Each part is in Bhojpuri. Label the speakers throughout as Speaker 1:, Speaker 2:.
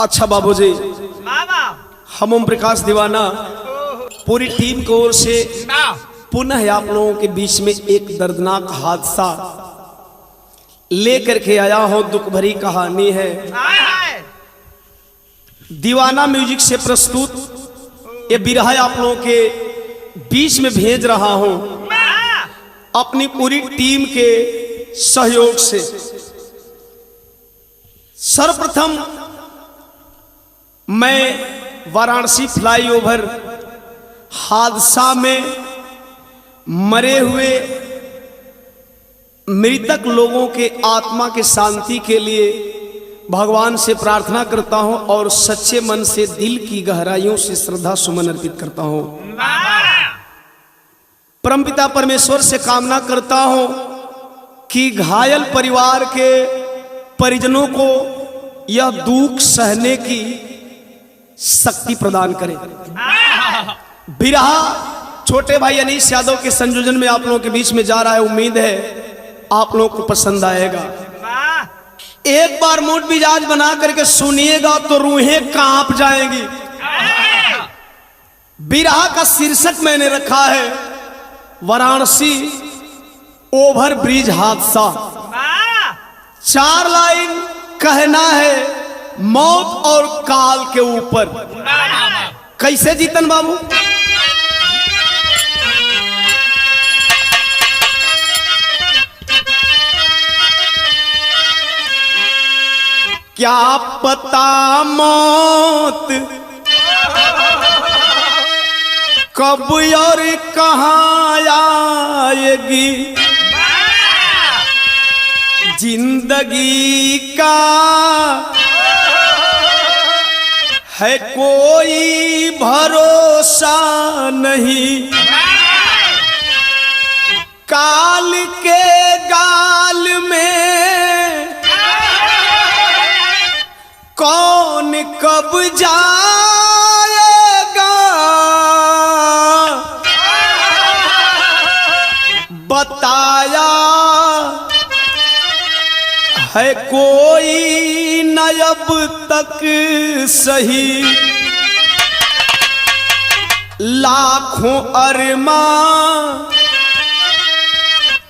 Speaker 1: अच्छा बाबूजी, हम ओम प्रकाश दीवाना पूरी टीम की ओर से पुनः आप लोगों के बीच में एक दर्दनाक हादसा लेकर के आया हूं। दुख भरी कहानी है। दीवाना म्यूजिक से प्रस्तुत ये बिरहा आप लोगों के बीच में भेज रहा हूं अपनी पूरी टीम के सहयोग से। सर्वप्रथम मैं वाराणसी फ्लाईओवर हादसा में मरे हुए मृतक लोगों के आत्मा के शांति के लिए भगवान से प्रार्थना करता हूं और सच्चे मन से दिल की गहराइयों से श्रद्धा सुमन अर्पित करता हूं। परमपिता परमेश्वर से कामना करता हूं कि घायल परिवार के परिजनों को यह दुख सहने की शक्ति प्रदान करें। बिरहा छोटे भाई अनीश यादव के संयोजन में आप लोगों के बीच में जा रहा है। उम्मीद है आप लोगों को पसंद आएगा। एक बार मूड मिजाज बना करके सुनिएगा तो रूहें कांप जाएंगी। बिरहा का शीर्षक मैंने रखा है वाराणसी ओवर ब्रिज हादसा। 4 लाइन कहना है मौत और काल के ऊपर। कैसे जीतन बाबू? क्या पता मौत कब और कहां आएगी, जिंदगी का है कोई भरोसा नहीं। काल के गाल में कौन कब जाएगा, बताया है कोई न अब तक सही। लाखों अरमान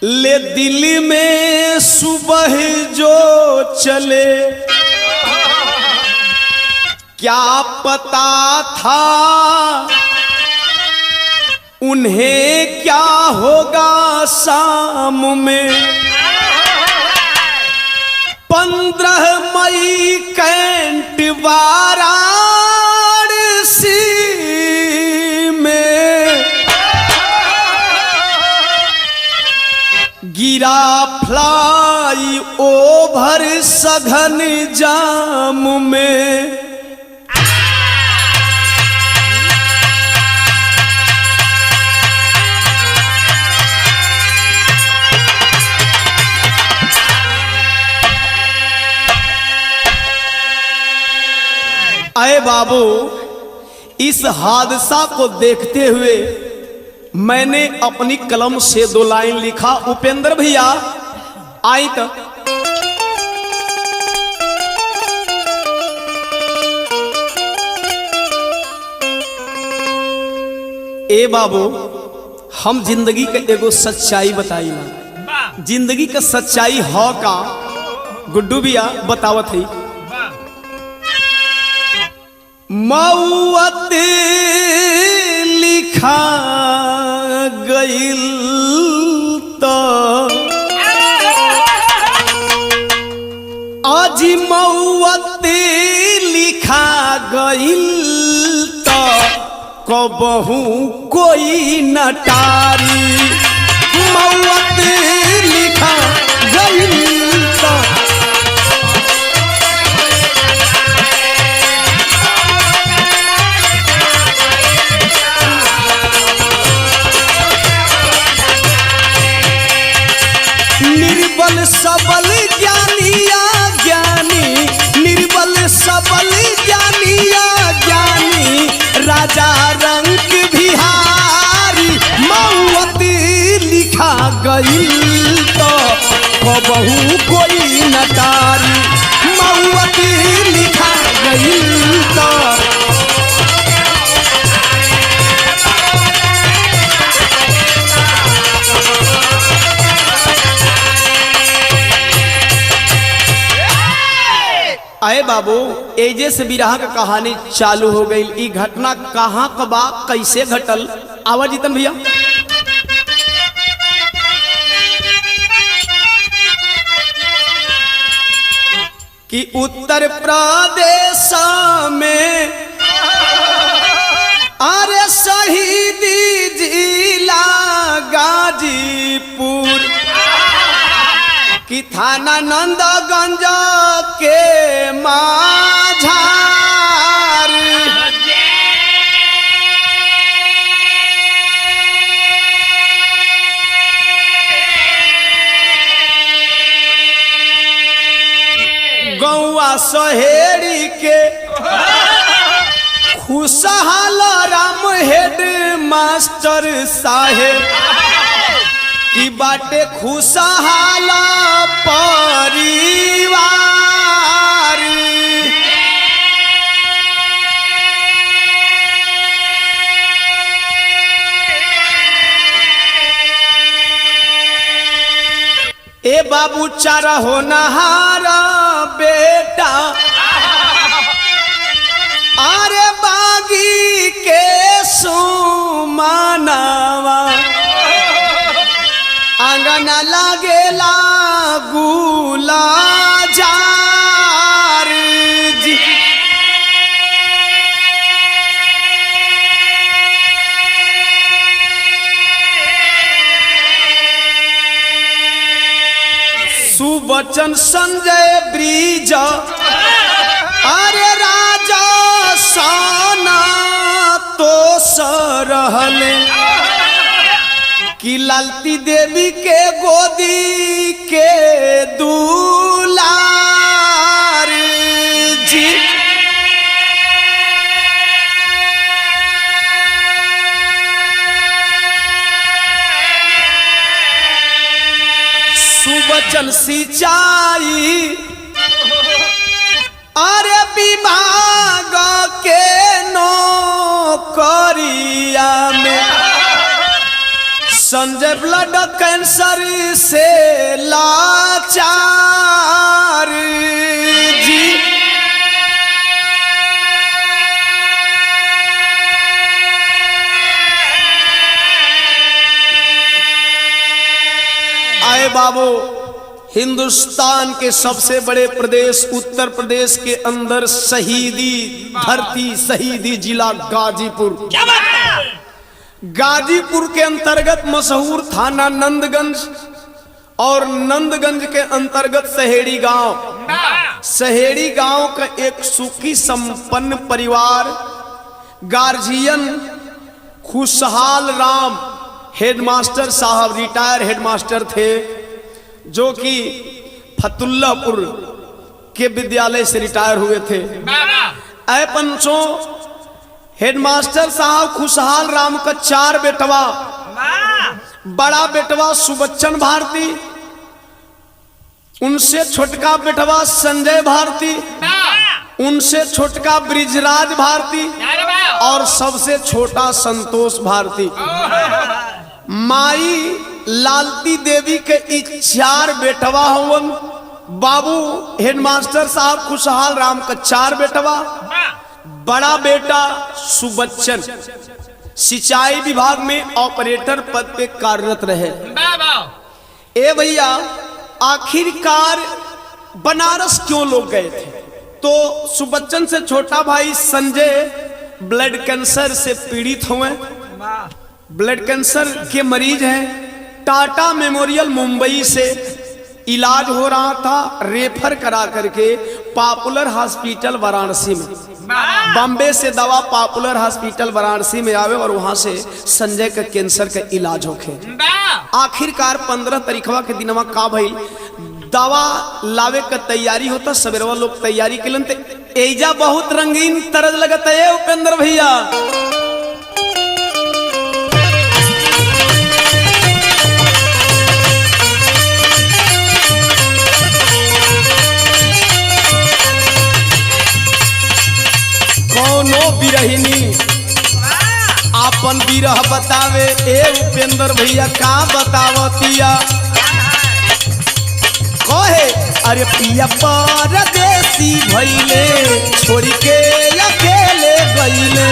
Speaker 1: ले दिल में सुबह जो चले, क्या पता था उन्हें क्या होगा शाम में। 15 मई कैंट वाराणसी में गिरा फ्लाई ओवर सघन जाम में। अरे बाबू, इस हादसा को देखते हुए मैंने अपनी कलम से 2 लाइन लिखा। उपेंद्र भैया आई तो ए बाबू, हम जिंदगी का एगो सच्चाई बताई ना। जिंदगी का सच्चाई हो का गुड्डू भैया बतावत है। मौत लिखा गइल तो आज मौत लिखा गइल तो कबहू कोई न टारी। मौत लिखा गइल तो निर्बल सबल ज्ञानिया ज्ञानी, निर्बल सबल ज्ञानिया ज्ञानी, राजा रंग बिहारी। मौत लिखा गइल तो कबहू कोई न टारी। मौत लिखा गइल गईल तो आए बाबू एजे से बिरहा का कहानी चालू हो गई। ई घटना कहाँ कबा कैसे घटल आवाज जीतन भैया। कि उत्तर प्रदेश में अरे शहीदी जिला गाजीपुर कि थाना नंदगंज के माझार गौआ सहेड़ी के खुशहाल राम हेड मास्टर साहेब की बाटे खुशहाल परिवार ए बाबू चारा हो नहारा बेटा अरे बागी के सुमनावा आंगना लागेला गुला जार जी सुबचन संजय ब्रिज अरे राजा साना तो सरहले कि लालती देवी के गोदी के दुलार जी सुबचन सिंचाई अरे विभाग के नौकरिया में संजय ब्लड कैंसर से लाचार जी आए बाबू हिंदुस्तान के सबसे बड़े प्रदेश उत्तर प्रदेश के अंदर शहीदी धरती शहीदी जिला गाजीपुर गाजीपुर के अंतर्गत मशहूर थाना नंदगंज और नंदगंज के अंतर्गत सहेड़ी गांव सहेड़ी गांव का एक सुखी संपन्न परिवार गार्जियन खुशहाल राम हेडमास्टर साहब रिटायर हेडमास्टर थे जो कि फतुल्लापुर के विद्यालय से रिटायर हुए थे। ऐ पंचों हेडमास्टर साहब खुशहाल राम का 4 बेटवा बड़ा बेटवा सुबच्चन भारती उनसे छोटका बेटवा संजय भारती उनसे छोटका ब्रिजराज भारती और सबसे छोटा संतोष भारती। माई लालती देवी के 4 बेटवा हुवन। बाबू हेडमास्टर साहब खुशहाल राम का 4 बेटवा बड़ा बेटा सुबच्चन सिंचाई विभाग में ऑपरेटर पद पे कार्यरत रहे। ए भैया आखिरकार बनारस क्यों लोग गए थे तो सुबच्चन से छोटा भाई संजय ब्लड कैंसर से पीड़ित हुए ब्लड कैंसर के मरीज हैं। टाटा मेमोरियल मुंबई से इलाज हो रहा था रेफर करा करके पॉपुलर हॉस्पिटल वाराणसी में बॉम्बे से दवा पॉपुलर हॉस्पिटल वाराणसी में आवे और वहां से संजय का कैंसर का इलाज होखे। आखिरकार 15 तारीखवा के दिनवा का भइल दवा लावे का तैयारी होता सवेरवा लोग तैयारी के लिए एजा बहुत रंगीन तरज लगता है उपेंद्र भैया। बिरह बतावे ए उपेंद्र भैया का बतावतिया कहे अरे पिया परदेसी भइले छोड़ के अकेले गइले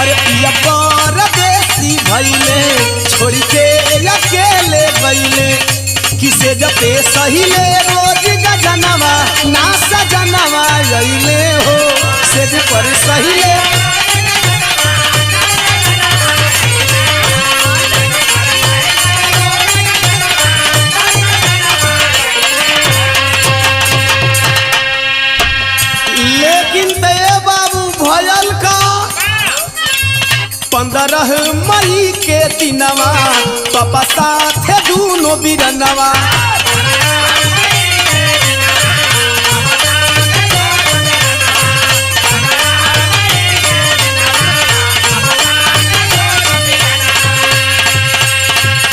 Speaker 1: अरे पिया परदेसी भइले छोड़ के अकेले गइले किसे जपे सहिले रोज गजनवा ना सजनवा गइले हो से पर सहिले लेकिन दे बाबू भयल का 15 मई के दिनवा पापा साथे दूनो बिरनवा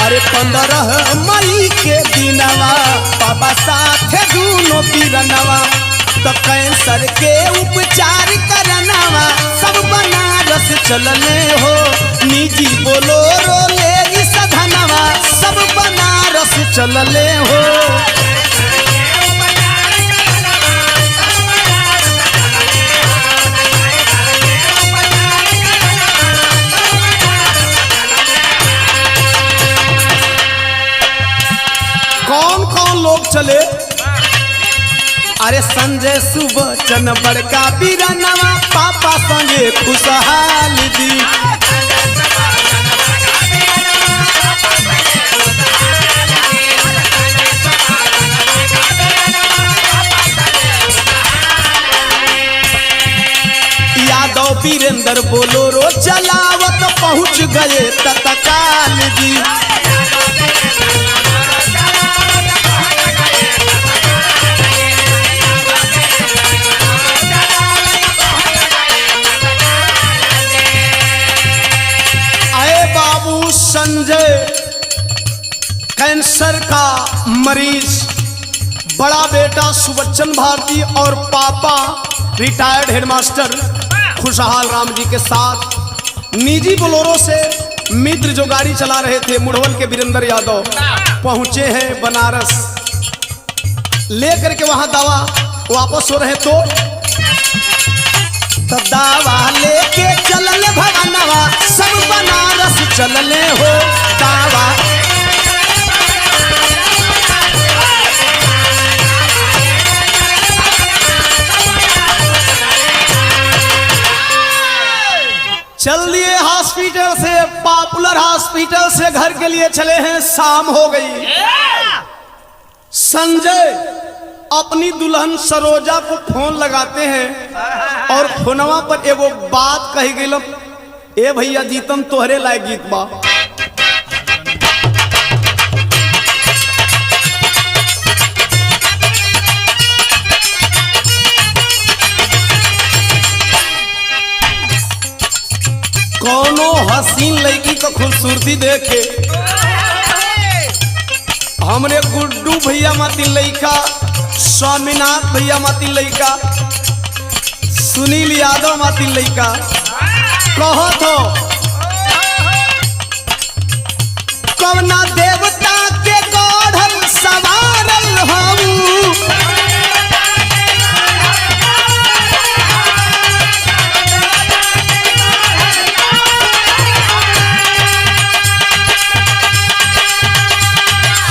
Speaker 1: अरे 15 मई के दिनवा पापा साथे दूनो बिरनवा तो कैंसर के उपचार करनवा सब बनारस चलने हो निजी बोलोरो ले सधनवा सब बनारस चलले हो कौन कौन लोग चले अरे संजय सुबचन बड़का बीरनवा पापा संगे खुशहाल दी यादव वीरेंद्र बोलोरो चलावत पहुँच गए तत्काल जी संजय कैंसर का मरीज बड़ा बेटा सुबच्चन भारती और पापा रिटायर्ड हेडमास्टर खुशहाल राम जी के साथ निजी बोलोरो से मित्र जो गाड़ी चला रहे थे मुढ़वल के वीरेंद्र यादव पहुंचे हैं बनारस लेकर के वहां दवा वापस हो रहे तो दावा लेके चलले भवनवा सब बनारस चलले हो दावा चल दिए हॉस्पिटल से पॉपुलर हॉस्पिटल से घर के लिए चले हैं शाम हो गई संजय अपनी दुल्हन सरोजा को फोन लगाते हैं और फोनवा पर एगो बात कही गई ए भैया जीतम तोहरे लायक गीत बा कौनो हसीन लड़की का खूबसूरती देखे हमरे गुड्डू भैया माती लड़का स्वामीनाथ भैया माती लड़का सुनील यादव माती लड़का कहो तो कवना देवता के गढ़ल सवारल हम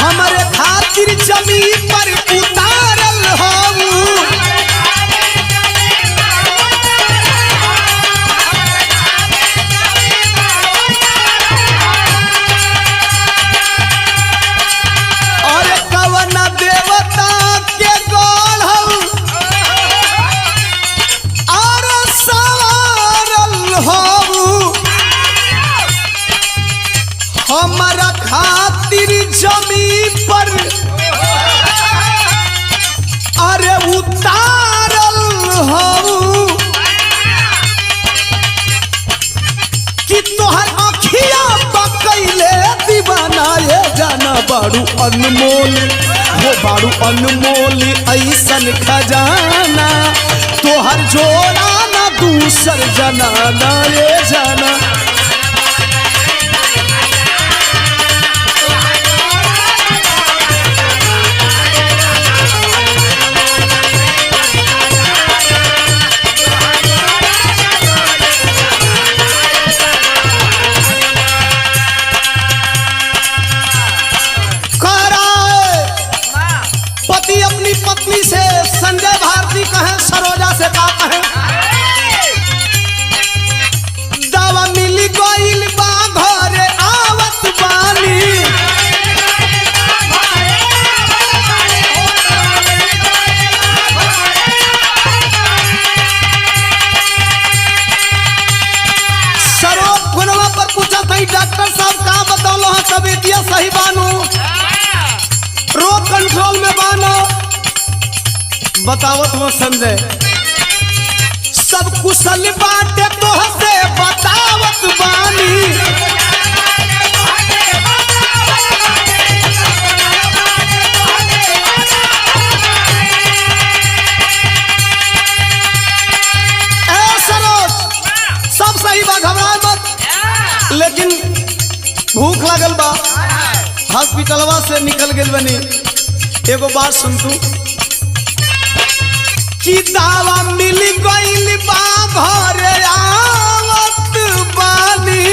Speaker 1: हमारे खातिर जमीन पर उतारल हम और कवना देवता बाड़ू अनमोल हो बाड़ू अनमोल ऐसन खजाना तोहर जोड़ा ना दूसर जनाना ये जाना। अपनी पत्नी से संजय भारती कहें सरोजा से का कहें दावा मिली गोइल बा घरे आवत बानी सरोज गुनवा पर पूछा था डॉक्टर साहब का बतौलो है तबीयत सही बानू रोग कंट्रोल में बानो बतावत हो संजय सब कुशल बाटे तो से बतावत बानी ए सरोज सब सही बा घबरा मत लेकिन भूख लागल बा हॉस्पिटलवा से निकल गए बनी एगो बात सुन तू कि दावा मिल गइल बा घरे आवत बानी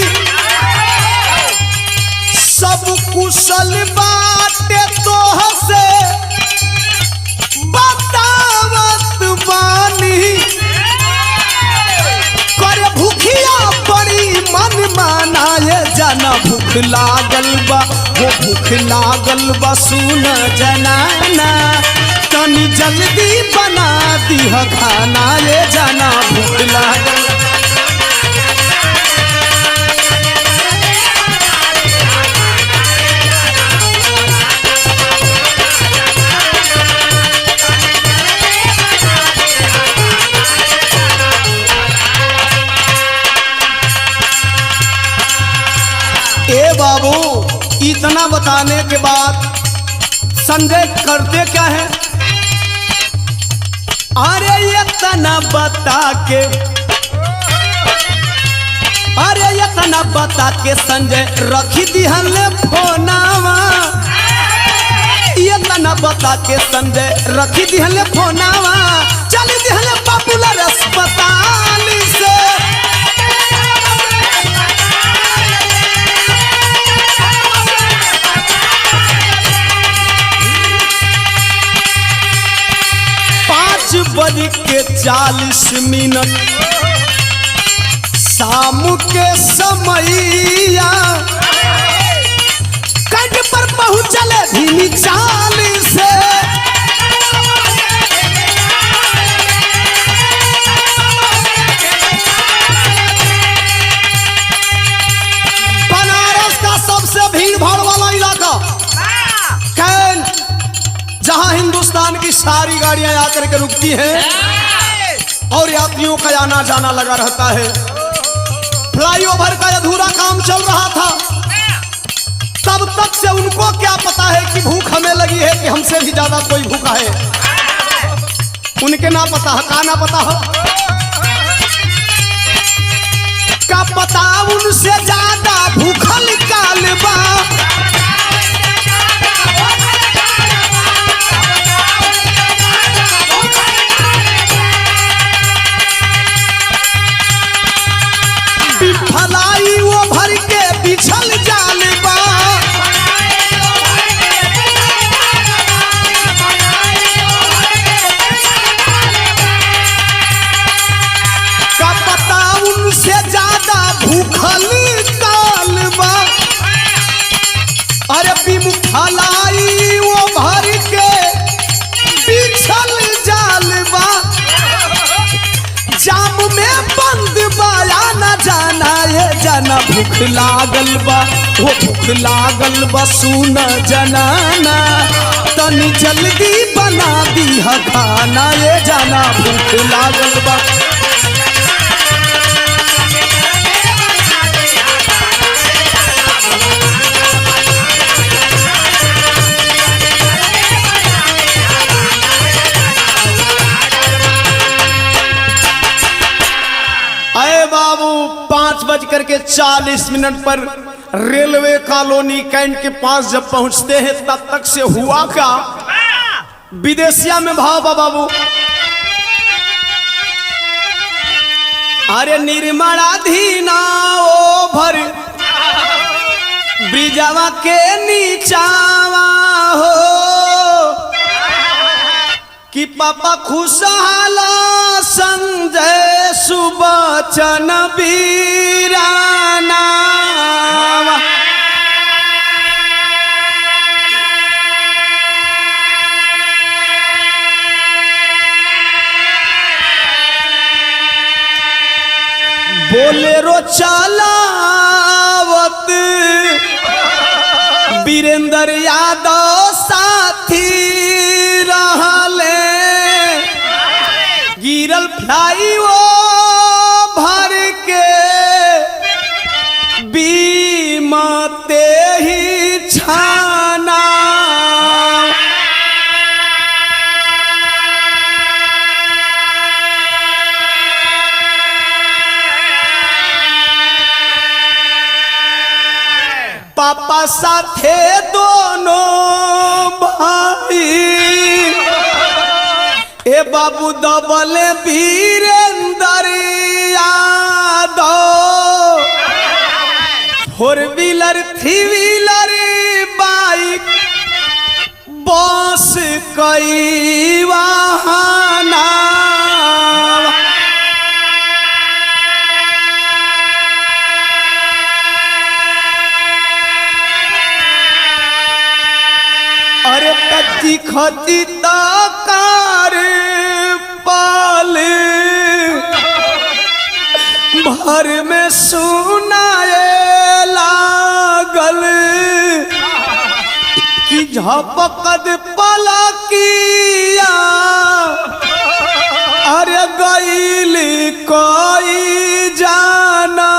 Speaker 1: सब कुशल बाटे तोह से बतावत बानी करे भूखिया बड़ी मन मानाए जाना भूख लागल बा वो भूख लागल बा सुन जनाना तनी जल्दी बना दीह खाना ये जाना भूख लागल। ए बाबू इतना बताने के बाद संजय करते क्या है अरे ये तना बता के अरे ये तना बता के संजय रखी दिहल फोनावा ये तना बता के संजय रखी दिहल फोनावा चल दिहल पॉपुलर अस्पताल से बज के 40 मिनट शाम के समैया कंठ पर पहुंचले धीमी चाल से बनारस का सबसे भीड़ भाड़ वाला इलाका कैन जहां हिंदुस्तान की सारी गाड़ियां आकर के रुकती हैं और यात्रियों का आना जाना लगा रहता है। फ्लाईओवर का अधूरा काम चल रहा था तब तक से उनको क्या पता है कि भूख हमें लगी है कि हमसे भी ज्यादा कोई भूखा है उनके ना पता है का ना पता है का पता उनसे ज्यादा भूखल कालबा भलाई वो भर के बिछल जाल बा का पता उनसे ज्यादा भूखल काल बा अरे भलाई वो भर के बिछल जाल बा जाम में बंद बाया न जाना ये जाना भूख लागल बा वो भूख लागल बा सुन जनाना तनी जल्दी बना दीह खाना ये जाना भूख लागल बा। 5:40 पर रेलवे कॉलोनी कैंट के पास जब पहुंचते हैं तब तक से हुआ क्या, विदेशिया में भाव बाबू। अरे निर्मलाधीना ओभर ब्रिजवा के नीचावा हो कि पापा खुशहाला संजय सुबचन वीराना। बोलेरो चलावत वीरेंद्र यादव साथी रहले, गिरल फ्लाई वो भर के बीमते ही छाना। पापा साथे दोनों भाई ए बाबू दबले Virendra Yadav, 4 wheeler 3 wheeler bike bus कई वाहना। अरे कच्ची खची ताकार पाल भर में सुनाए लागल कि झपकद पलकिया अरे गईल कोई जाना।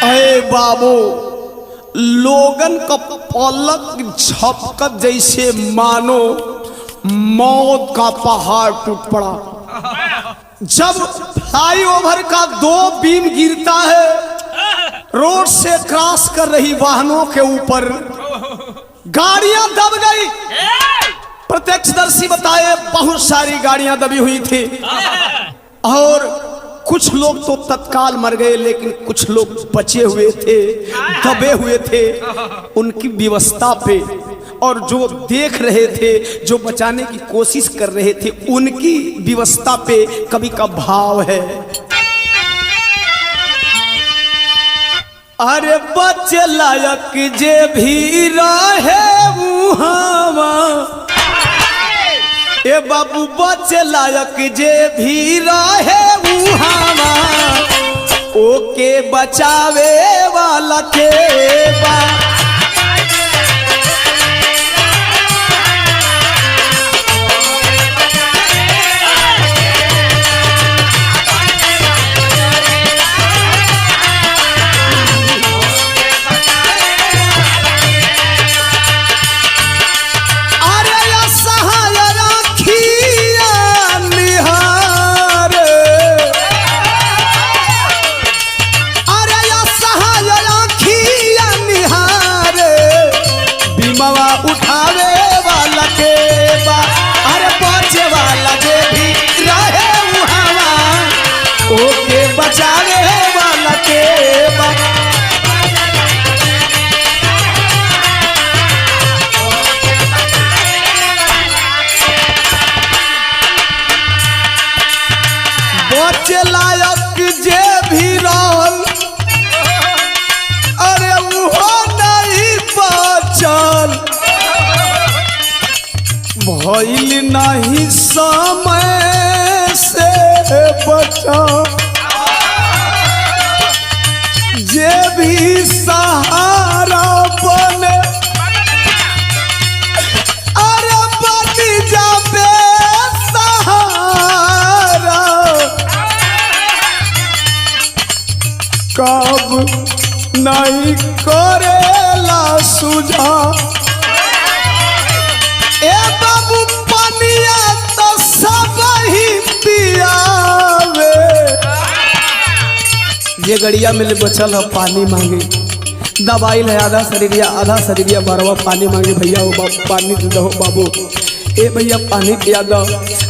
Speaker 1: अरे बाबू लोगन का पलक झपकत जैसे मानो मौत का पहाड़ टूट पड़ा। जब फ्लाईओवर का 2 बीम गिरता है, रोड से क्रॉस कर रही वाहनों के ऊपर गाड़ियां दब गई। प्रत्यक्षदर्शी बताए बहुत सारी गाड़ियां दबी हुई थी और कुछ लोग तो तत्काल मर गए, लेकिन कुछ लोग बचे हुए थे, दबे हुए थे। उनकी व्यवस्था पे और जो देख रहे थे, जो बचाने की कोशिश कर रहे थे, उनकी व्यवस्था पे कवि का भाव है। अरे बच्चे लायक जे भी रहे मुहावा ए बाबू बच्चे लायक जे भी रहे उहावा ओके बचावे वाला के बा। बचावे वाला के बा। बचे लायक जे भी रहल अरे वो नहीं बचल, भइल नहीं समय से बचा। जे भी सहारा बने अरे बन जाबे सहारा, कब नहीं करेला सुझा। ए बाबू पानिया तो सब ही पियावे। ये गड़िया में बचल है पानी मांगे, दवाई है आधा शरीरिया बारवा पानी मांगे। भैया वो पानी दे दो बाबू, ए भैया पानी पिया दो।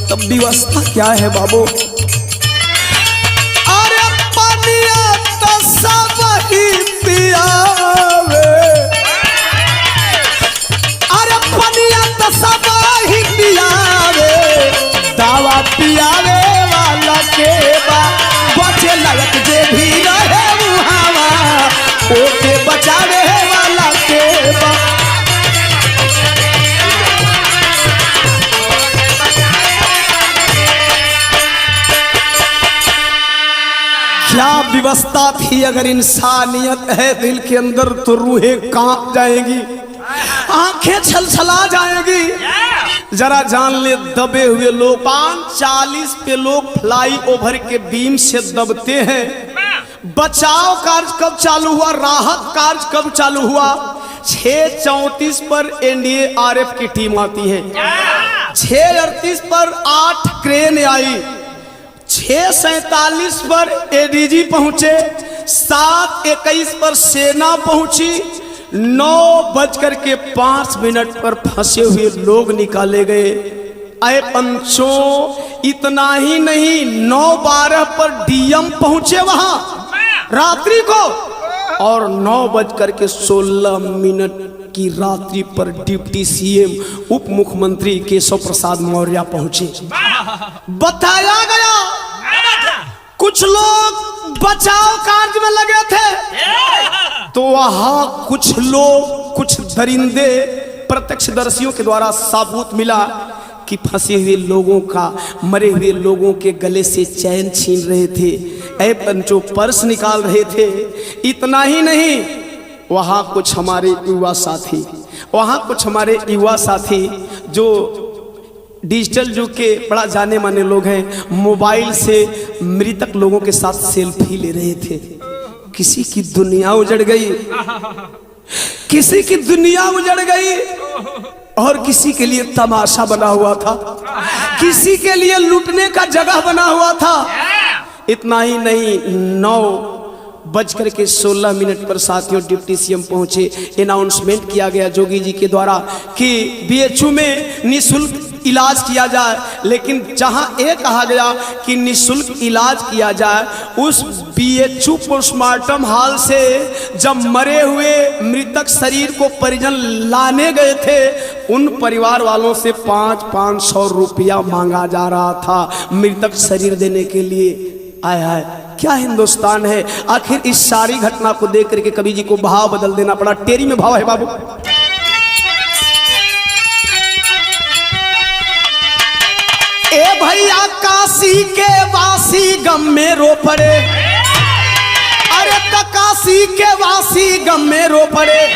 Speaker 1: तब व्यवस्था क्या है बाबू? अरे पानिया तो सब ही पियावे। अरे पानिया तो सब ही पियावे। दवा पियावे वाला के बा बचे लगत जे भी रहे मुहावा, ओके बचावे वाला के बा। क्या व्यवस्था थी? अगर इंसानियत है दिल के अंदर तो रूहें कांप जाएगी, आंखें छलछला जाएगी। जरा जान ले, दबे हुए लोग 540 पे लोग फ्लाई ओवर के बीम से दबते हैं। बचाव कार्य कब चालू हुआ? राहत कार्य कब चालू हुआ? 6:34 पर एनडीआरएफ की टीम आती है। 6:38 पर 8 क्रेन आई। 6:47 पर एडीजी पहुंचे। 7:21 पर सेना पहुंची। 9:05 पर फंसे हुए लोग निकाले गए। अरे पंचों, इतना ही नहीं, 9:12 पर डीएम पहुंचे वहां रात्रि को, और 9:16 की रात्रि पर डिप्टी सीएम उप मुख्यमंत्री केशव प्रसाद मौर्य पहुंचे। बताया गया कुछ लोग बचाव कार्य में लगे थे, तो वहां कुछ लोग, कुछ दरिंदे प्रत्यक्षदर्शियों के द्वारा सबूत मिला कि फंसे हुए लोगों का, मरे हुए लोगों के गले से चैन छीन रहे थे, ऐ पंचों पर्स निकाल रहे थे। इतना ही नहीं, वहाँ कुछ हमारे युवा साथी जो डिजिटल युग के बड़ा जाने माने लोग हैं, मोबाइल से मृतक लोगों के साथ सेल्फी ले रहे थे। किसी की दुनिया उजड़ गई, किसी की दुनिया उजड़ गई, और किसी के लिए तमाशा बना हुआ था, किसी के लिए लूटने का जगह बना हुआ था। इतना ही नहीं, 9:16 पर साथियों डिप्टी सीएम पहुंचे। अनाउंसमेंट किया गया जोगी जी के द्वारा कि बीएचयू में निःशुल्क इलाज किया जाए, लेकिन जहां ये कहा गया कि निःशुल्क इलाज किया जाए, उस बीएचयू पोस्टमार्टम हॉल से जब मरे हुए मृतक शरीर को परिजन लाने गए थे, उन परिवार वालों से 500 रुपया मांगा जा रहा था मृतक शरीर देने के लिए। आय हाय, क्या हिंदुस्तान है। आखिर इस सारी घटना को देख करके कवि जी को भाव बदल देना पड़ा। टेरी में भाव है बाबू। ए भैया काशी के वासी गम में रो पड़े। अरे तो काशी के वासी गम में रो पड़े।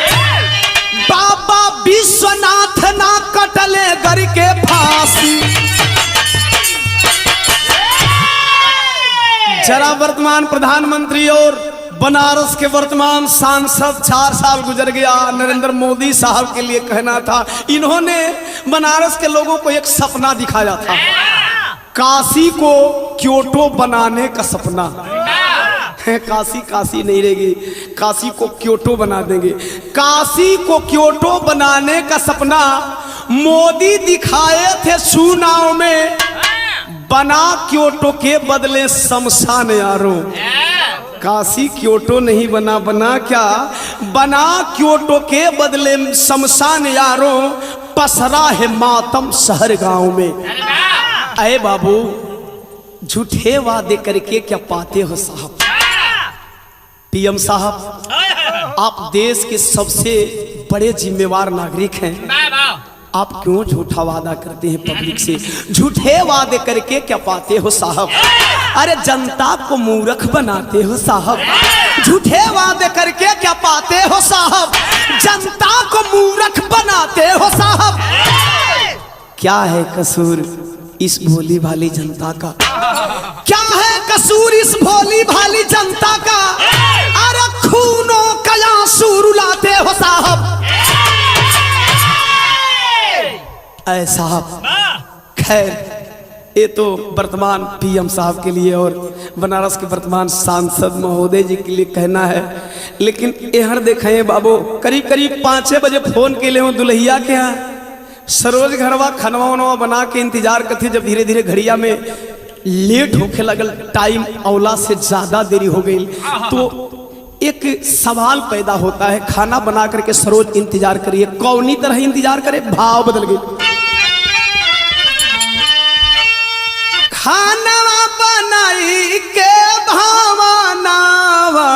Speaker 1: बाबा विश्वनाथ ना कटले गर के फांसी। जरा वर्तमान प्रधानमंत्री और बनारस के वर्तमान सांसद 4 साल गुजर गया, नरेंद्र मोदी साहब के लिए कहना था। इन्होंने बनारस के लोगों को एक सपना दिखाया था, काशी को क्योटो बनाने का सपना है। काशी नहीं रहेगी, काशी को क्योटो बना देंगे। काशी को क्योटो बनाने का सपना मोदी दिखाए थे चुनाव में। बना क्योटो के बदले शमशान यारों। काशी क्योटो नहीं बना, बना क्या? बना क्योटो के बदले शमशान यारों। पसरा है मातम शहर गांव में। अरे बाबू, झूठे वादे करके क्या पाते हो साहब? पीएम साहब, आप देश के सबसे बड़े जिम्मेवार नागरिक हैं, आप क्यों झूठा वादा करते हैं पब्लिक से? झूठे वादे करके क्या पाते हो साहब? अरे जनता को मूर्ख बनाते हो साहब। झूठे वादे करके क्या पाते हो साहब? जनता को मूर्ख बनाते हो साहब। क्या है कसूर इस भोली भाली जनता का? क्या है कसूर इस भोली भाली जनता का? अरे खूनों का ऐ साहब, खैर ये तो वर्तमान पीएम साहब के लिए और बनारस के वर्तमान सांसद महोदय जी के लिए कहना है। लेकिन यहाँ देखें बाबू, करीब करीब 5-6 बजे फोन के लिए दुल्हिया के यहाँ सरोज घरवा खनवा वनवा बना के इंतजार करती। जब धीरे धीरे घड़िया में लेट होके लगल, टाइम औला से ज्यादा देरी हो गई, तो एक सवाल पैदा होता है, खाना बना करके सरोज इंतजार करिए, कौनी तरह इंतजार करे, भाव बदल गई। खानवा बनाई के भावनावा,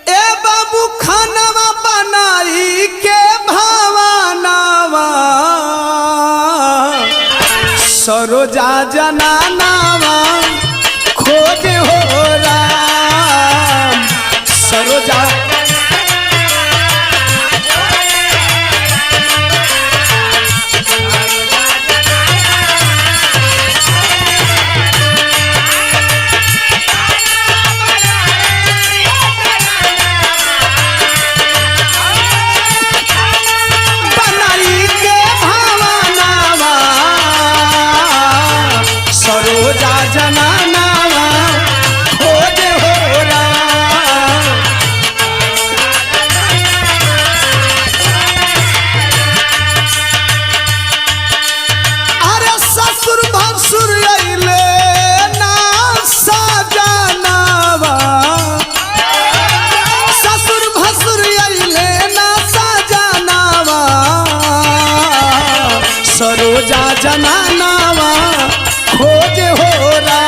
Speaker 1: ए बाबू खानवा बनाई के भावनावा, सरोजा जनानावा खोज हो राम, सरोजा सरोजा जनानावा खोज हो रहा।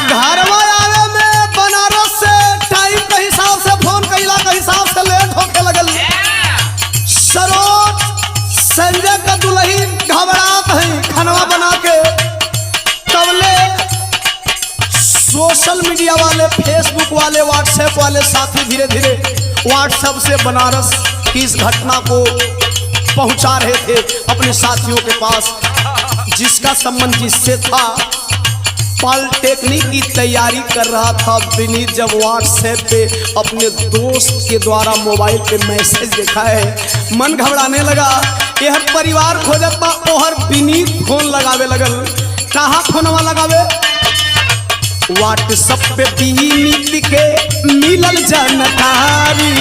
Speaker 1: घरवा आवे में बनारस से टाइम के हिसाब से फोन कैला के हिसाब से लेट होके लगल। सरोज संजय का दुल्हन घबरात है खनवा बना के, तबले सोशल मीडिया वाले, फेसबुक वाले, व्हाट्सएप वाले साथी धीरे धीरे व्हाट्सएप से बनारस की इस घटना को पहुंचा रहे थे अपने साथियों के पास, जिसका संबंध जिससे था। पॉलिटेक्निक की तैयारी कर रहा था विनीत, जब व्हाट्सएप पे अपने दोस्त के द्वारा मोबाइल पे मैसेज देखा है, मन घबराने लगा। यह परिवार खोजत बा, ओहर विनीत फोन लगावे लगल। कहाँ फोनवा लगावे? व्हाट्सएप पे विनीत के मिलल जानकारी,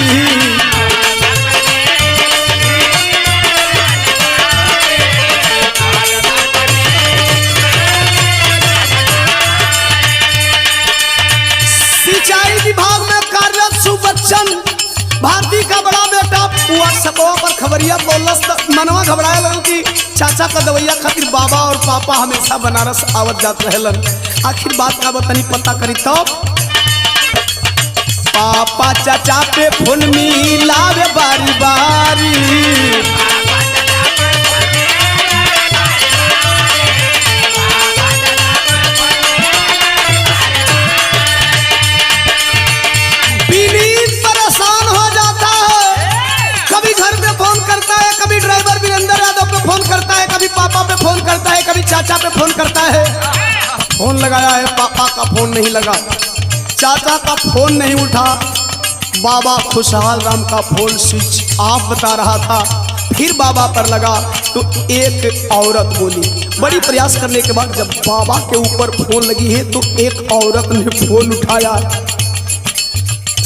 Speaker 1: सिंचाई विभाग में कार्यरत सुबच्चन भारती का बड़ा बेटा व्हाट्सएप पर खबरिया बोलस, मनवा घबराए लगल कि चाचा का दवैया खातिर बाबा और पापा हमेशा बनारस आवत जात रहलन। आखिर बात का बतानी पता करी तो पापा चाचा पे फोन मिलावे बारी बारी, पापा पे फोन करता है, कभी चाचा पे फोन करता है। फोन लगाया है, पापा का फोन नहीं लगा, चाचा का फोन नहीं उठा, बाबा खुशहाल राम का फोन स्विच ऑफ बता रहा था। फिर बाबा पर लगा तो एक औरत बोली। बड़ी प्रयास करने के बाद जब बाबा के ऊपर फोन लगी है तो एक औरत ने फोन उठाया।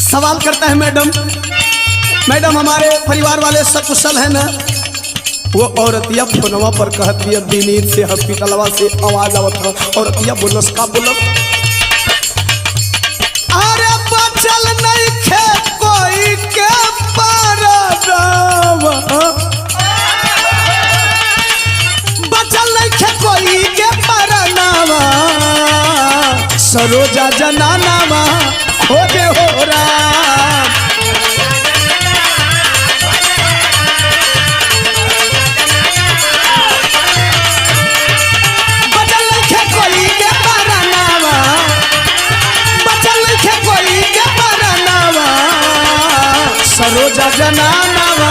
Speaker 1: सवाल करता है, मैडम हमारे परिवार वाले सकुशल है ना? वो औरतिया फोनवा पर कहती है विनीत से हॉस्पिटलवा से आवाज आवत है। औरतिया बोलस का बोलस, अरे बचल नहीं खे कोई के परनावा, बचल नहीं खे कोई के परनावा, सरोजा जनानावा खोजे हो रहा। सरोजा जनानावा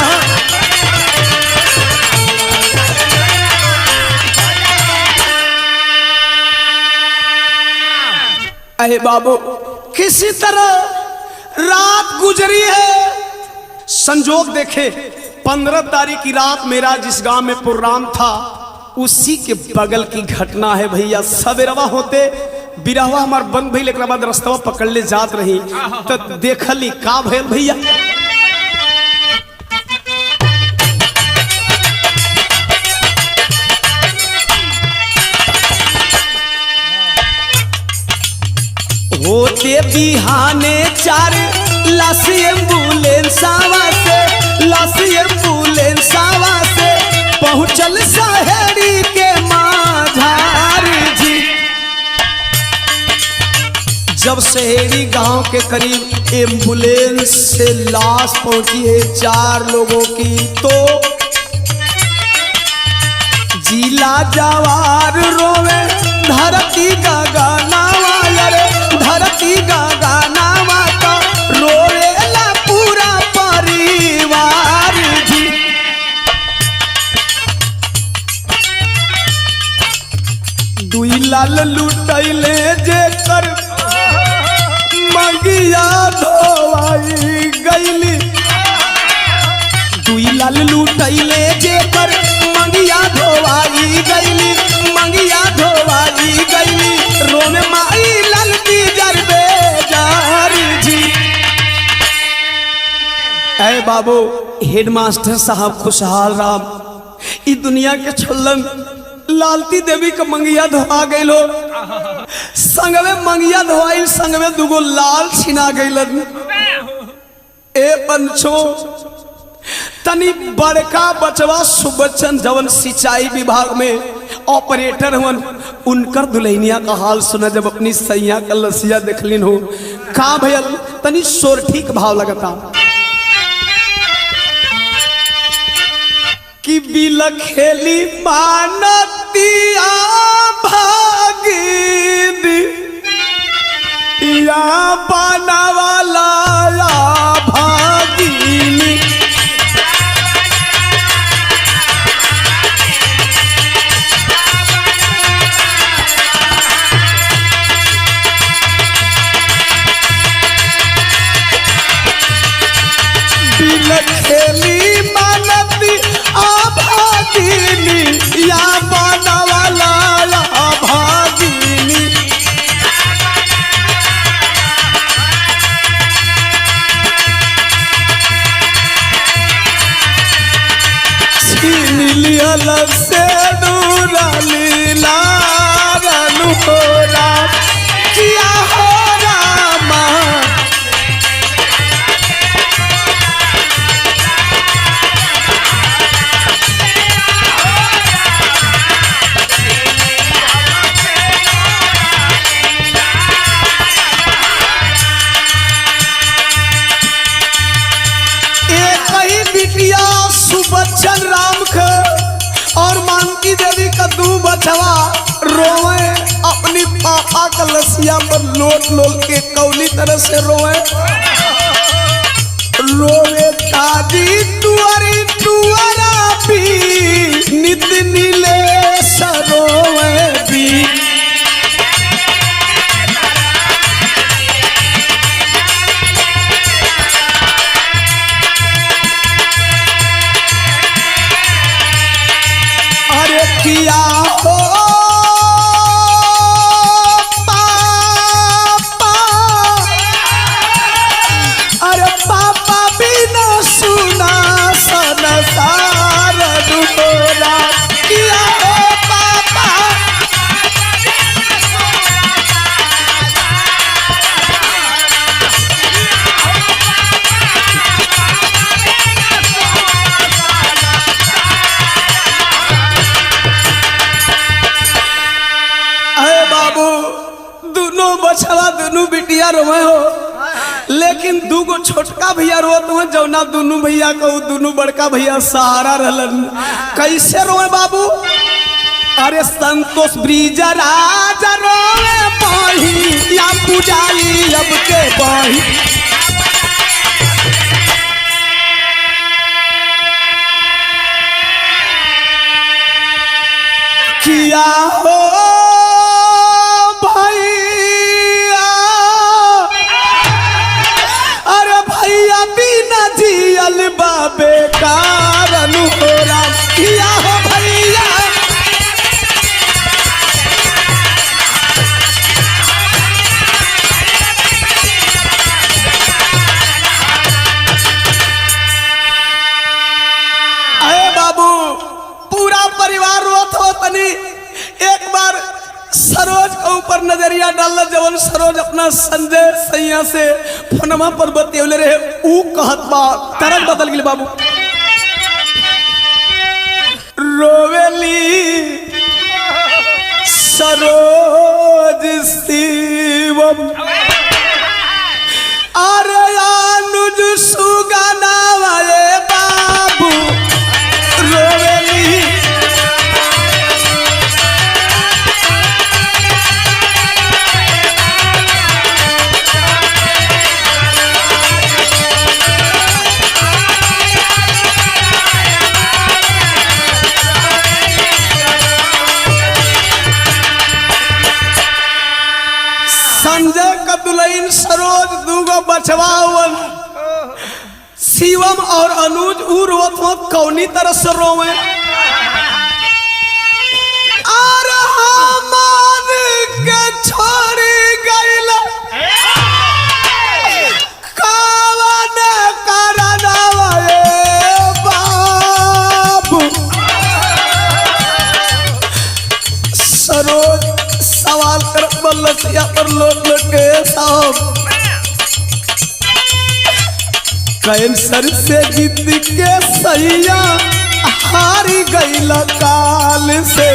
Speaker 1: अरे बाबू किसी तरह रात गुजरी है। संजोग देखे 15 तारीख की रात मेरा जिस गांव में प्रोग्राम था उसी के बगल की घटना है भैया। सवेरवा होते बिरहवा हमार बंद भई, लेकिन बाद रास्तवा पकड़ ले जात रही तो देखली का भैल भैया। होते बिहाने 4 लाश एम्बुलेंसावा से पहुंचल शहरी के माझार जी। जब शहरी गांव के करीब एम्बुलेंस से लाश पहुंची है 4 लोगों की, तो जिला जवार रोवे धरती गगनावा, धरती गगनावा का रोवेला पूरा परिवार जी। दुई लाल लुटैले जे कर मंगिया धोवाई गईली, दुई लाल लुटैले जे कर मंगिया धोवाई गईली, मंगिया धोवाई गईली। रोमे माई ललती जरबे जारी जी। ऐ बाबू हेडमास्टर साहब खुशहाल राम इस दुनिया के छोड़लन, लालती देवी का मंगिया धोआ गईलो, संगवे मंगिया धोआई, संगवे दुगो लाल छिना गईलन। ए पंचो तनी बड़का बचवा सुबचन जवन सिंचाई विभाग में ऑपरेटर हुन, उनकर दुल्हनिया का हाल सुना जब अपनी सैया का लसिया देखलिन हो का भयल। तनी सोरठी का भाव लगता कि बिलखेली मानतिया भागिन या बनावाला या भागिनी। बिलखेली मानती आभागिनी या बनावाला या भागिनी। छीन लियल से दूरा लीला रनु हो राम किया हो रामा। सुबचन राम के और मानकी देवी का 2 बचवा रोवे अपनी पापा का लसिया पर लोट लोट के कौली तरह से रोवे। रोवे ताजी तुअरी तुअरा भी नित नीले सरोवे भी। किया हो पापा, अरे पापा बिना सुना संसार डूबोरा। किया हो पापा, बचवा दोनों बिटिया रोवे हो, लेकिन 2 गो छोटका भैया रोत हो जौना दोनों भैया को दोनों बड़का भैया सहारा रहलन। कैसे रोए बाबू? अरे संतोष ब्रिज राजा रोवे पाही या पुजारी अब के पाही। किया हो भैया बतिया डाल जवन सरोज अपना संजय सैया से फोनमा पर बतियले रहे ऊ कहत बा तरत बदल गेल बाबू। रोवेली सरोज शिवम अरे अनुज सुगाना वाले बाबू रोवेली। संजय का दुल्हन सरोज दूगो बचवावन शिवम और अनुज रोवत कौनी तरह से रोवे। और हमान के छोड़ी गइल कावन करनवा ए बाबू। सरोज सवाल करत बल्लसिया पर लोट लोट के साहब कैंसर से जीत के सैया हारी गइल काल से।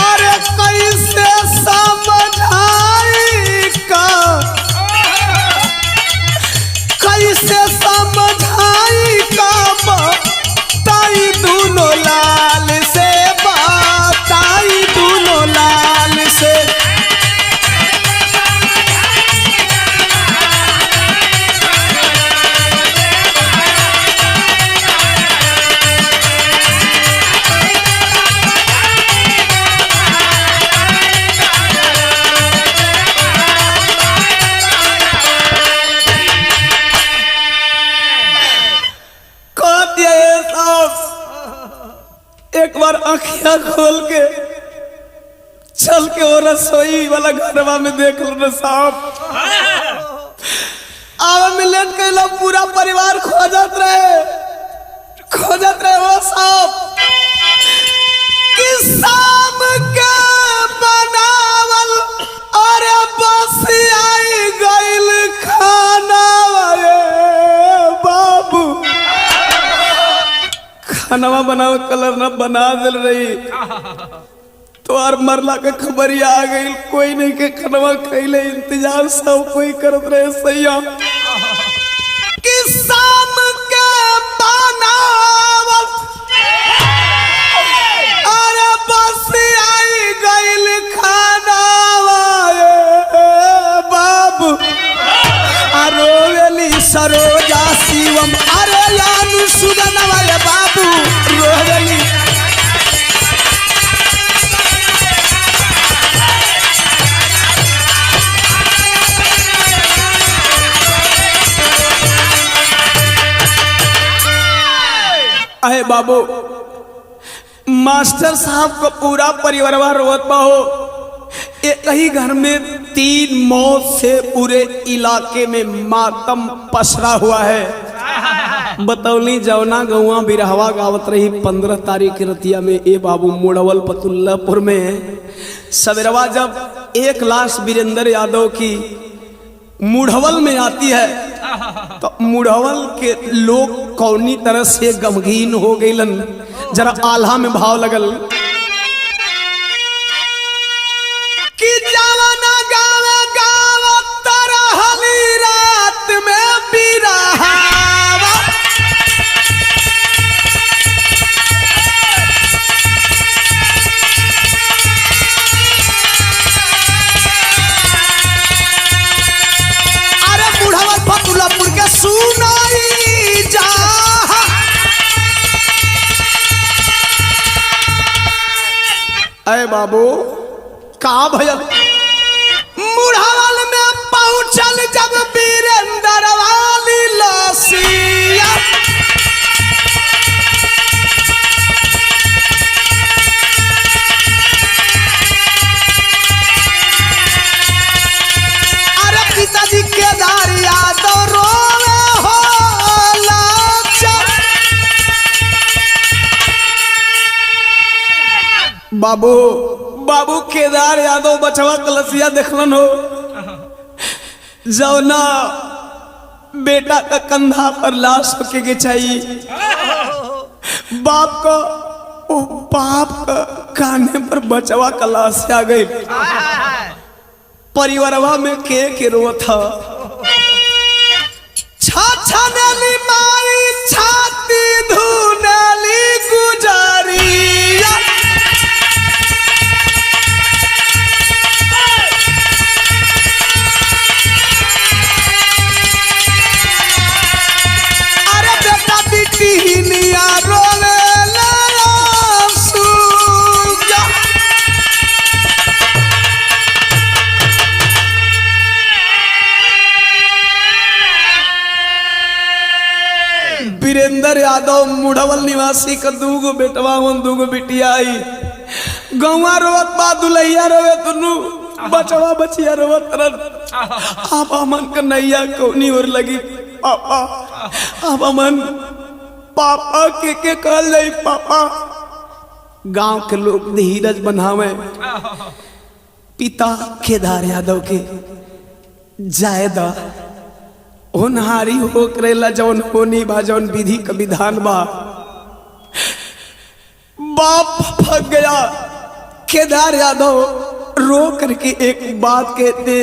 Speaker 1: अरे कैसे समझाई का कैसे समझाई का बताई दोनों लाल से बताई दोनों लाल से। एक बार आँखियां खोल के चल के वो रसोई वाला घरवा में देख लो साहब आवा में लेट के लोग पूरा परिवार खोजत रहे वो साहब कि शाम के बनावल और बस आई गइल खाना वाले बाबू। खाना बनाओ कलर न बना दिल रही तो और मरला के खबरिया आ गई कोई नहीं के खनवा खैले इंतजार सब कोई करत रहे सैया कि शाम के बनावल अरे बस आई गइल खाना वाले बाबू। रोवेली सरोजा शिवम अरे यानु सुगना वाले बाबू रोवेली। अहे बाबू मास्टर साहब को पूरा परिवार रोवत हो। एक ही घर में 3 मौत से पूरे इलाके में मातम पसरा हुआ है। बतौली जवना गौआ बिरहवा गावत रही 15 तारीख की रतिया में ए बाबू मुड़वल पतुल्लापुर में सवेरवा जब एक लाश वीरेंद्र यादव की मुढ़वल में आती है तो मुढ़वल के लोग कौनी तरह से गमगीन हो गईलन। जरा आल्हा में भाव लगल कि जवाना गावे गावत तरहली रात में बिरहावा। अरे बुढ़ावा पतुल्लापुर के सुनाई जा अरे बाबू का भयल मुढ़ावल में पहुंचल जब वीरेंद्र वाली लसिया। बाबू बाबू केदार यादव बचवा कलसिया देखलन हो, जौना बेटा का कंधा पर लाश होके के चाहिए, बाप का ओ बाप का काने पर बचवा का लाश आ गई। परिवारवा में के रोत था, छाछनेली माई छाती धुनेली गुजरिया, अरे बेटा बेटी हिनिया रोले ले आंसू। वीरेंद्र यादव मुढ़वल निवासी का दूगो बेटवा दूगो बिटिया आई, गौवा रोवत बा दुलैया रोवे दुनू, बचवा बचिया रोवत रन। आप अमन का नैया कोनी और लगी पापा, आप अमन पापा के कहल जाई पापा। गांव के लोग धीरज बनावे, पिता केदार यादव के जायदा होनहारी हो करेला जौन होनी बा, जौन विधि का विधान बा। बाप फक गया, केदार यादव रो करके एक बात कहते,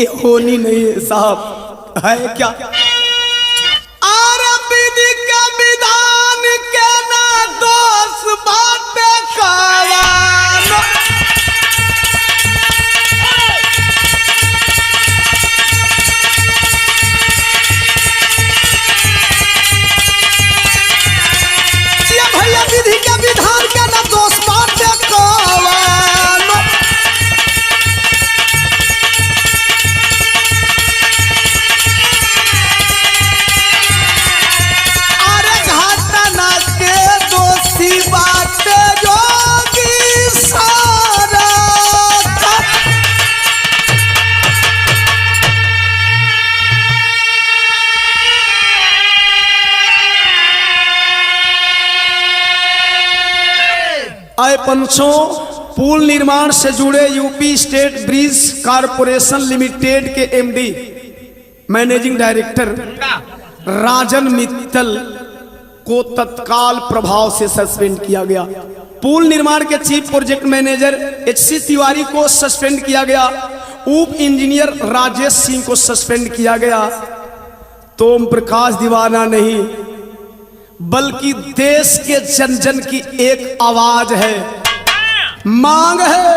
Speaker 1: ये होनी नहीं है साहब, है क्या? विधि का विधान के ना दोष बाटे कावान, भैया विधि के विधान के ना दोष बाटे कावान। अरे घटना के दोषी बाटे योगी सारा, आए पंचों, पुल निर्माण से जुड़े UP state bridge corporation limited के MD managing director Rajan Mittal को तत्काल प्रभाव से सस्पेंड किया गया। पुल निर्माण के chief project manager HC Tiwari को सस्पेंड किया गया। उप इंजीनियर राजेश सिंह को सस्पेंड किया गया। तो ओम प्रकाश दीवाना नहीं, बल्कि देश के जन जन की एक आवाज है, मांग है।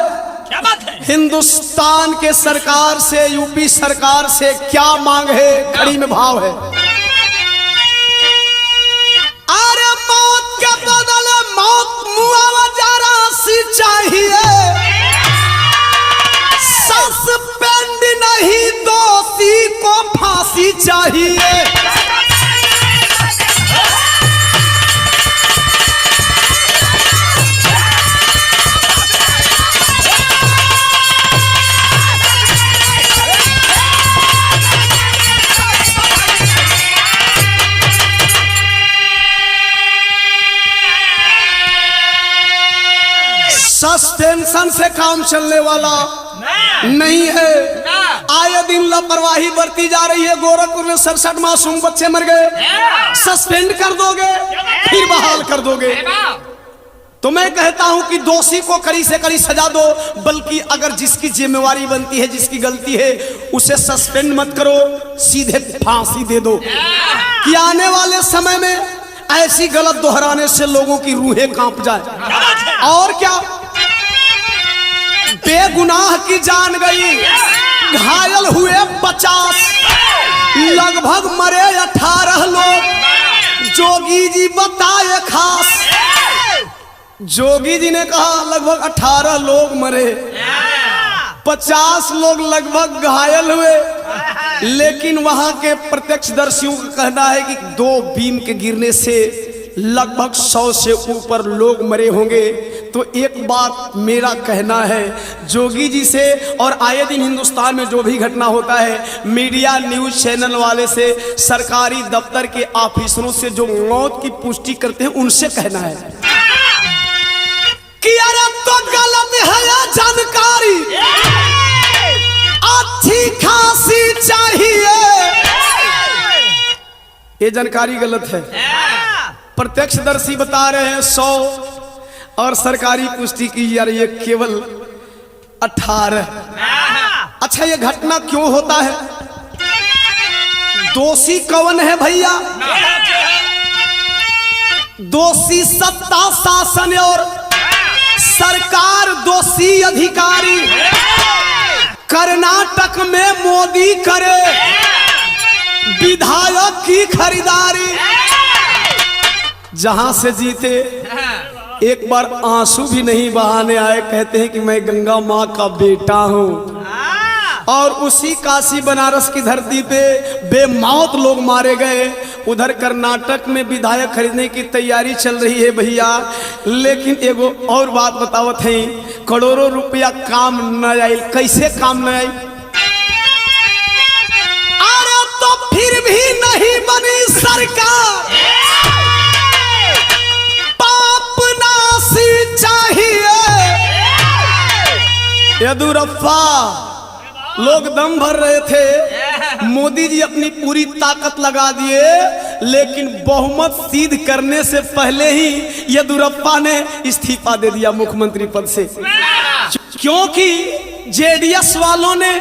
Speaker 2: क्या बात है?
Speaker 1: हिंदुस्तान के सरकार से, यूपी सरकार से क्या मांग है, खड़ी में भाव है। अरे मौत के बदले मौत मुआवजा राशि चाहिए, सस्पेंड नहीं दोषी को फांसी चाहिए। सस्पेंशन से काम चलने वाला नहीं है। आए दिन लापरवाही बरती जा रही है। गोरखपुर में 67 मासूम बच्चे मर गए, सस्पेंड कर दोगे फिर बहाल कर दोगे। तो मैं कहता हूं कि दोषी को कड़ी से कड़ी सजा दो, बल्कि अगर जिसकी जिम्मेवारी बनती है, जिसकी गलती है, उसे सस्पेंड मत करो, सीधे फांसी दे दो। कि आने वाले समय में ऐसी गलत दोहराने से लोगों की रूहें कांप जाए। और क्या, बेगुनाह की जान गई, घायल हुए 50, लगभग मरे 18 लोग। जोगी जी बताए खास, जोगी जी ने कहा लगभग 18 लोग मरे, 50 लोग लगभग घायल हुए। लेकिन वहां के प्रत्यक्षदर्शियों का कहना है कि 2 बीम के गिरने से लगभग 100 से ऊपर लोग मरे होंगे। तो एक बात मेरा कहना है जोगी जी से, और आए दिन हिंदुस्तान में जो भी घटना होता है, मीडिया न्यूज चैनल वाले से, सरकारी दफ्तर के ऑफिसरों से जो मौत की पुष्टि करते हैं, उनसे कहना है कि अरे तो गलत है यह जानकारी, अच्छी खासी चाहिए। ये जानकारी गलत है। प्रत्यक्षदर्शी बता रहे हैं 100 और सरकारी पुष्टि की यार ये केवल 18। अच्छा ये घटना क्यों होता है? दोषी कौन है भैया? दोषी सत्ता शासन और सरकार, दोषी अधिकारी। कर्नाटक में मोदी करे विधायक की खरीदारी, जहां से जीते एक बार आंसू भी नहीं बहाने आए। कहते हैं कि मैं गंगा माँ का बेटा हूं। और उसी काशी बनारस की धरती पे बेमौत लोग मारे गए। उधर कर्नाटक में विधायक खरीदने की तैयारी चल रही है भैया। लेकिन एगो और बात बतावत है, करोड़ों रुपया काम न आई। कैसे काम न आई? अरे तो फिर भी नहीं बनी सरकार, पाप नासी चाहिए। येदियुरप्पा लोग दम भर रहे थे, मोदी जी अपनी पूरी ताकत लगा दिए, लेकिन बहुमत सिद्ध करने से पहले ही येदियुरप्पा ने इस्तीफा दे दिया मुख्यमंत्री पद से। क्योंकि जेडीएस वालों ने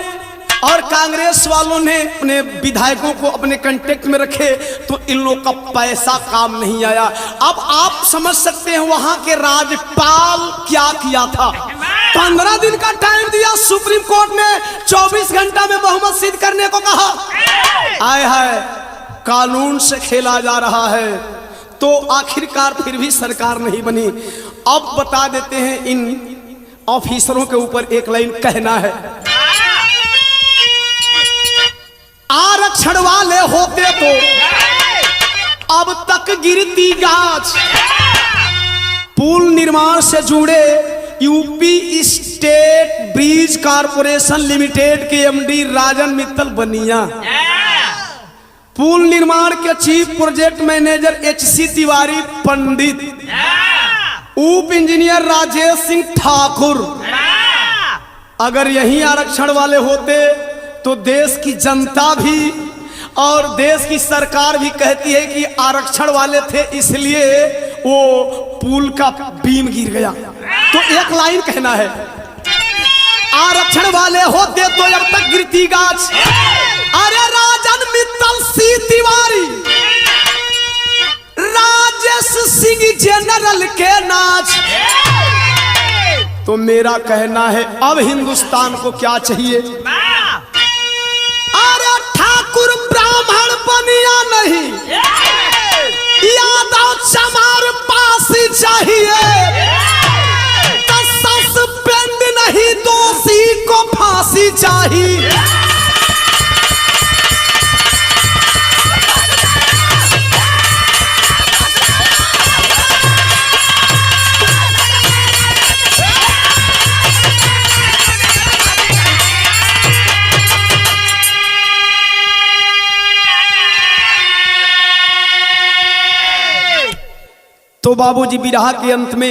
Speaker 1: और कांग्रेस वालों ने अपने विधायकों को अपने कांटेक्ट में रखे, तो इन लोगों का पैसा काम नहीं आया। अब आप समझ सकते हैं वहां के राज्यपाल क्या किया था। 15 दिन का टाइम दिया सुप्रीम कोर्ट में, 24 घंटा में बहुमत सिद्ध करने को कहा। आए हाय, कानून से खेला जा रहा है। तो आखिरकार फिर भी सरकार नहीं बनी। अब बता देते हैं इन ऑफिसरों के ऊपर एक लाइन कहना है। आरक्षण वाले होते तो अब तक गिरती गाछ। पुल निर्माण से जुड़े UP state bridge corporation limited के एमडी राजन मित्तल बनिया, पुल निर्माण के chief project manager HC Tiwari पंडित, उप इंजीनियर राजेश सिंह ठाकुर। अगर यही आरक्षण वाले होते तो देश की जनता भी और देश की सरकार भी कहती है कि आरक्षण वाले थे इसलिए वो पुल का बीम गिर गया। तो एक लाइन कहना है, आरक्षण वाले होते तो अब तक गिरती गाछ। अरे राजन मित्तल सी तिवारी, राजेश सिंह जनरल के नाच। तो मेरा कहना है अब हिंदुस्तान को क्या चाहिए? अरे ठाकुर ब्राह्मण बनिया नहीं, यादव चमार पासी चाहिए। सस्पेंड नहीं, दोषी को फांसी चाहिए। तो बाबूजी बिरहा के अंत में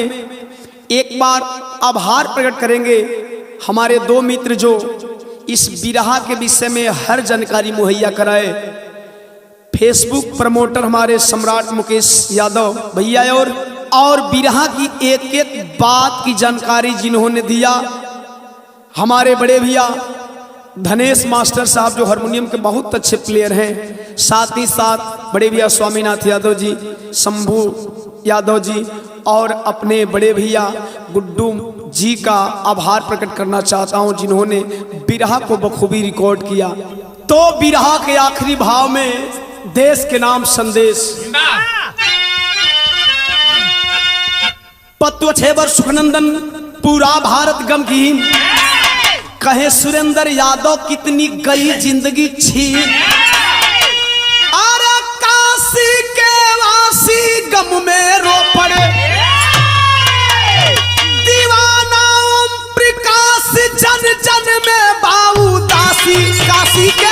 Speaker 1: एक बार आभार प्रकट करेंगे हमारे दो मित्र जो इस बिरहा के विषय में हर जानकारी मुहैया कराए। फेसबुक प्रमोटर हमारे सम्राट मुकेश यादव भैया और बिरहा की एक एक बात की जानकारी जिन्होंने दिया हमारे बड़े भैया धनेश मास्टर साहब जो हारमोनियम के बहुत अच्छे प्लेयर हैं। साथ ही साथ बड़े भैया स्वामीनाथ यादव जी, शंभू यादव जी और अपने बड़े भैया गुड्डू जी का आभार प्रकट करना चाहता हूं जिन्होंने बिरहा को बखूबी रिकॉर्ड किया। तो बिरहा के आखिरी भाव में देश के नाम संदेश। पत्व छेबर सुखनंदन पूरा भारत गमगीन, कहे सुरेंद्र यादव कितनी गई जिंदगी छीन। अरे काशी के वासी गम में रो पड़े, दीवाना ओम प्रकाश जन जन में बाऊ दासी। काशी के